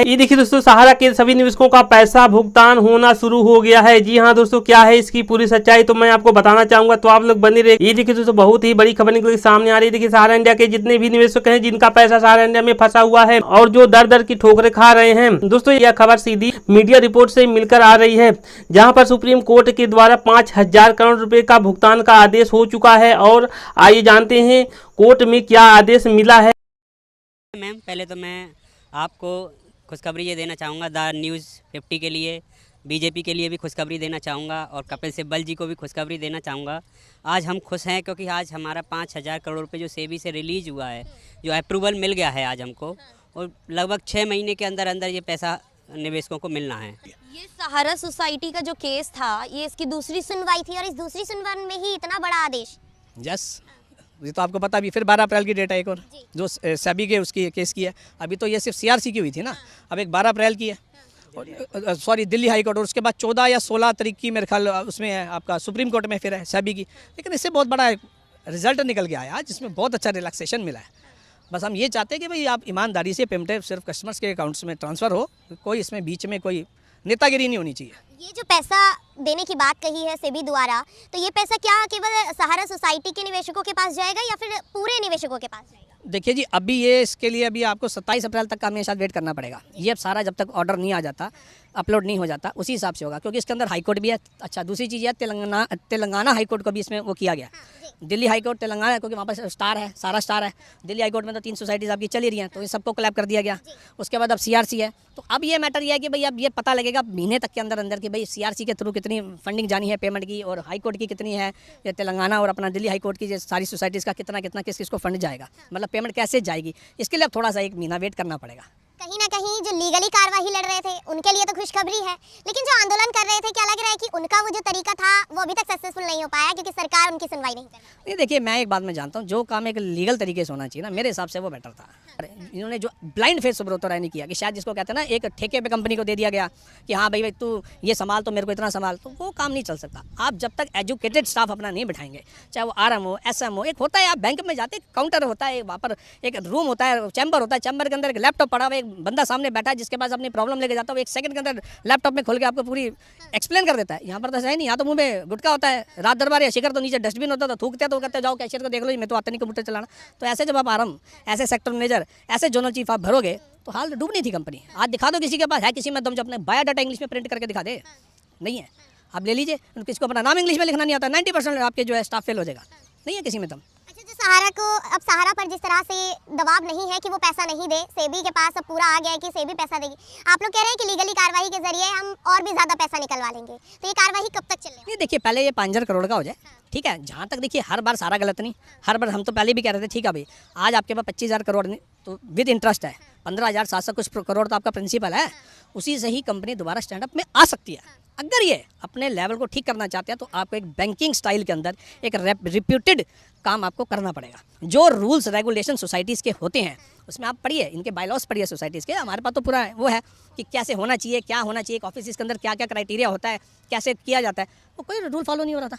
ये देखिए दोस्तों, सहारा के सभी निवेशकों का पैसा भुगतान होना शुरू हो गया है। जी हाँ दोस्तों, क्या है इसकी पूरी सच्चाई तो मैं आपको बताना चाहूंगा, तो आप लोग बने रहे। ये देखिए दोस्तों, बहुत ही बड़ी खबर निकल के सामने आ रही है। देखिए सहारा इंडिया के जितने भी निवेशक हैं जिनका पैसा सहारा इंडिया में फंसा हुआ है और जो दर दर की ठोकरें खा रहे हैं दोस्तों, यह खबर सीधी मीडिया रिपोर्ट से मिलकर आ रही है, जहां पर सुप्रीम कोर्ट के द्वारा 5,000 करोड़ रुपए का भुगतान का आदेश हो चुका है। और आइए जानते हैं कोर्ट में क्या आदेश मिला है। मैम, पहले तो मैं आपको खुशखबरी ये देना चाहूँगा, द न्यूज़ 50 के लिए, बीजेपी के लिए भी खुशखबरी देना चाहूँगा और कपिल सिब्बल जी को भी खुशखबरी देना चाहूँगा। आज हम खुश हैं क्योंकि आज हमारा 5,000 करोड़ रुपए जो सेबी से रिलीज़ हुआ है, जो अप्रूवल मिल गया है आज हमको, और लगभग 6 महीने के अंदर अंदर ये पैसा निवेशकों को मिलना है। ये सहारा सोसाइटी का जो केस था, ये इसकी दूसरी सुनवाई थी और इस दूसरी सुनवाई में ही इतना बड़ा आदेश। यस, ये तो आपको पता भी। फिर 12 अप्रैल की डेट है एक और, जो सेबी के उसकी केस की है। अभी तो ये सिर्फ सीआरसी की हुई थी ना, अब एक 12 अप्रैल की है, सॉरी दिल्ली हाई कोर्ट, और उसके बाद 14 या 16 तारीख की मेरे ख्याल उसमें है आपका सुप्रीम कोर्ट में फिर है सेबी की। लेकिन इससे बहुत बड़ा रिजल्ट निकल के आया, जिसमें बहुत अच्छा रिलैक्सेशन मिला है। बस हम ये चाहते हैं कि भाई आप ईमानदारी से पेमेंट सिर्फ कस्टमर्स के अकाउंट्स में ट्रांसफ़र हो, कोई इसमें बीच में कोई नेतागिरी नहीं होनी चाहिए। ये जो पैसा देने की बात कही है सेबी द्वारा, तो ये पैसा क्या केवल सहारा सोसाइटी के निवेशकों के पास जाएगा या फिर पूरे निवेशकों के पास जाएगा? देखिए जी, अभी ये इसके लिए अभी आपको 27 अप्रैल तक का हमें शायद वेट करना पड़ेगा। ये अब सारा जब तक ऑर्डर नहीं आ जाता, अपलोड नहीं हो जाता, उसी हिसाब से होगा, क्योंकि इसके अंदर हाई कोर्ट भी है। अच्छा, दूसरी चीज़ है तेलंगाना हाई कोर्ट को भी इसमें वो किया गया। दिल्ली हाई कोर्ट, तेलंगाना, क्योंकि वहाँ पर स्टार है, सारा स्टार है। दिल्ली हाई कोर्ट में तो 3 सोसाइटीज़ आपकी चली रही हैं, तो इन सबको क्लैप कर दिया गया। उसके बाद अब सीआरसी है। तो अब ये मैटर ये है कि भाई अब ये पता लगेगा महीने तक के अंदर अंदर कि भाई सीआरसी के थ्रू कितनी फंडिंग जानी है पेमेंट की, और हाई कोर्ट की कितनी है, या तेलंगाना और अपना दिल्ली हाई कोर्ट की सारी सोसाइटीज़ का कितना कितना किस किस को फंड जाएगा, मतलब पेमेंट कैसे जाएगी। इसके लिए अब थोड़ा सा 1 महीना वेट करना पड़ेगा। कहीं ना कहीं जो लीगली कार्रवाई लड़ रहे थे उनके लिए तो खुशखबरी है, लेकिन जो आंदोलन कर रहे थे, क्या लग रहा है कि उनका वो जो तरीका था वो अभी तक सक्सेसफुल नहीं हो पाया क्योंकि सरकार उनकी सुनवाई नहीं कर रही? नहीं, देखिए, मैं एक बात में जानता हूँ, जो काम एक लीगल तरीके से होना चाहिए ना, मेरे हिसाब से वो बेटर था। इन्होंने जो ब्लाइंड फेस सुब्रतो राय ने किया, कि शायद जिसको कहते हैं ना, एक ठेके पे कंपनी को दे दिया गया कि हाँ भाई तू ये संभाल, तो मेरे को इतना संभाल, तो वो काम नहीं चल सकता। आप जब तक एजुकेटेड स्टाफ अपना नहीं बिठाएंगे, चाहे वो RM हो, SM हो। एक होता है, आप बैंक में जाते, काउंटर होता है, वहाँ पर एक रूम होता है, चैम्बर होता है, चैम्बर के अंदर एक लैपटॉप पड़ा हुआ, एक बंदा सामने बैठा है जिसके पास अपनी प्रॉब्लम लेके जाता है, वो 1 सेकंड के अंदर लैपटॉप में खोल के आपको पूरी एक्सप्लेन कर देता है। यहाँ पर तो है नहीं, यहाँ तो मुंह में गुटका होता है, रात दरबार या शिखर तो नीचे डस्टबिन होता है, तो थूकते तो कहते जाओ कैशियर को देख लो, मैं तो आता नहीं कंप्यूटर चलाना। तो ऐसे जब आप RM, ऐसे सेक्टर मैनेजर, ऐसे जोनल चीफ आप भरोगे तो हाल डूबनी थी कंपनी। आज दिखा दो किसी के पास है, किसी में दम जो अपने बायोडाटा इंग्लिश में प्रिंट करके दिखा दे, नहीं है। आप ले लीजिए, किसको अपना नाम इंग्लिश में लिखना नहीं आता, 90% आपके जो है स्टाफ फेल हो जाएगा, नहीं है किसी में दम। अच्छा, जो सहारा को अब सहारा पर जिस तरह से दबाव नहीं है कि वो पैसा नहीं दे, सेबी के पास अब पूरा आ गया है कि सेबी पैसा देगी। आप लोग कह रहे हैं कि लीगली कार्रवाई के जरिए हम और भी ज्यादा पैसा निकलवा लेंगे, तो ये कार्रवाई कब तक चलेगी? ये देखिए, पहले ये 5,000 करोड़ का हो जाए, ठीक है। जहाँ तक देखिए, हर बार सारा गलत नहीं, हर बार हम तो पहले भी कह रहे थे, ठीक है भाई, आज आपके पास 25,000 करोड़ नहीं तो विद इंटरेस्ट है, 15,700 कुछ करोड़ तो आपका प्रिंसिपल है, उसी से ही कंपनी दोबारा स्टैंडअप में आ सकती है। अगर ये अपने लेवल को ठीक करना चाहते हैं तो आपको एक बैंकिंग स्टाइल के अंदर एक रिप्यूटेड काम आपको करना पड़ेगा। जो रूल्स रेगुलेशन सोसाइटीज़ के होते हैं उसमें आप पढ़िए, इनके बायलॉज पढ़िए सोसाइटीज़ के। हमारे पास तो पूरा वो है कि कैसे होना चाहिए, क्या होना चाहिए, एक ऑफिस के अंदर क्या क्या क्राइटेरिया होता है, कैसे किया जाता है, वो कोई रूल फॉलो नहीं हो रहा था।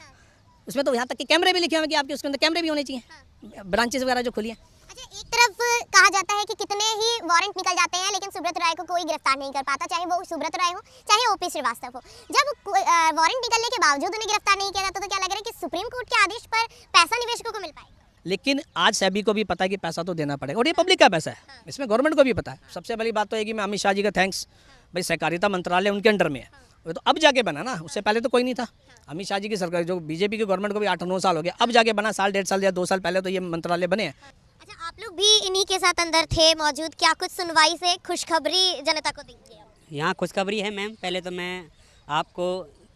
उसमें तो यहाँ तक कि कैमरे भी लिखे हुए कि आपके उसके अंदर कैमरे भी होने चाहिए, ब्रांचेस वगैरह जो खुली है। अच्छा, एक तरफ कहा जाता है कि कितने ही वारंट निकल जाते हैं लेकिन सुब्रत राय को कोई गिरफ्तार नहीं कर पाता, चाहे वो सुब्रत राय हो चाहे OP श्रीवास्तव हो। जब वारंट निकलने के बावजूद उन्हें गिरफ्तार नहीं किया जाता, तो क्या लग रहा है कि सुप्रीम कोर्ट के आदेश पर पैसा निवेशकों को मिल पाएगा? लेकिन आज सेबी को भी पता है कि पैसा तो देना पड़ेगा, और ये पब्लिक का पैसा है, इसमें गवर्नमेंट को भी पता है। सबसे बड़ी बात तो है कि मैं अमित शाह जी का थैंक्स, भाई सहकारिता मंत्रालय उनके अंडर में है, वो तो अब जाके बना ना, उससे पहले तो कोई नहीं था। अमित शाह जी की सरकार, जो बीजेपी की गवर्नमेंट को भी 8-9 साल हो गया, अब जाके बना, साल 1.5 साल या 2 साल पहले तो ये मंत्रालय बने हैं। अच्छा, आप लोग भी इन्हीं के साथ अंदर थे मौजूद, क्या कुछ सुनवाई से खुशखबरी जनता को देंगे? यहाँ खुशखबरी है मैम, पहले तो मैं आपको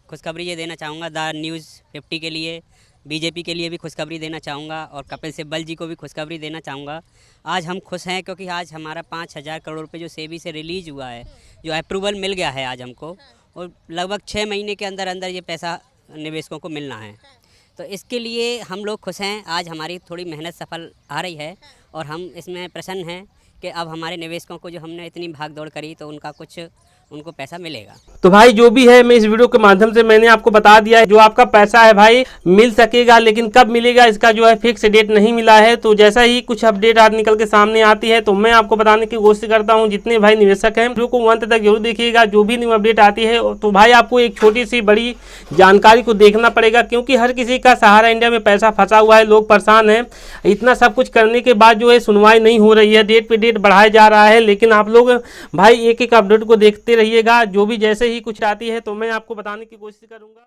खुशखबरी ये देना चाहूँगा, द न्यूज़ 50 के लिए, बीजेपी के लिए भी खुशखबरी देना चाहूँगा और कपिल सिब्बल जी को भी खुशखबरी देना चाहूँगा। आज हम खुश हैं क्योंकि आज हमारा 5,000 करोड़ रुपए जो सेबी से रिलीज़ हुआ है, जो अप्रूवल मिल गया है आज हमको, और लगभग 6 महीने के अंदर अंदर ये पैसा निवेशकों को मिलना है। तो इसके लिए हम लोग खुश हैं। आज हमारी थोड़ी मेहनत सफल आ रही है और हम इसमें प्रसन्न हैं कि अब हमारे निवेशकों को जो हमने इतनी भाग दौड़ करी तो उनका कुछ उनको पैसा मिलेगा। तो भाई जो भी है, मैं इस वीडियो के माध्यम से मैंने आपको बता दिया है, जो आपका पैसा है भाई मिल सकेगा, लेकिन कब मिलेगा इसका जो है फिक्स डेट नहीं मिला है। तो जैसा ही कुछ अपडेट आज निकल के सामने आती है तो मैं आपको बताने की कोशिश करता हूँ। जितने भाई निवेशक हैं वीडियो को अंत तक जरूर देखिएगा। जो भी न्यू अपडेट आती है तो भाई आपको एक छोटी सी बड़ी जानकारी को देखना पड़ेगा, क्योंकि हर किसी का सहारा इंडिया में पैसा फंसा हुआ है, लोग परेशान हैं। इतना सब कुछ करने के बाद जो है सुनवाई नहीं हो रही है, डेट पे डेट बढ़ाया जा रहा है। लेकिन आप लोग भाई एक एक अपडेट को देखते रहिएगा। जो भी जैसे ही कुछ आती है तो मैं आपको बताने की कोशिश करूंगा।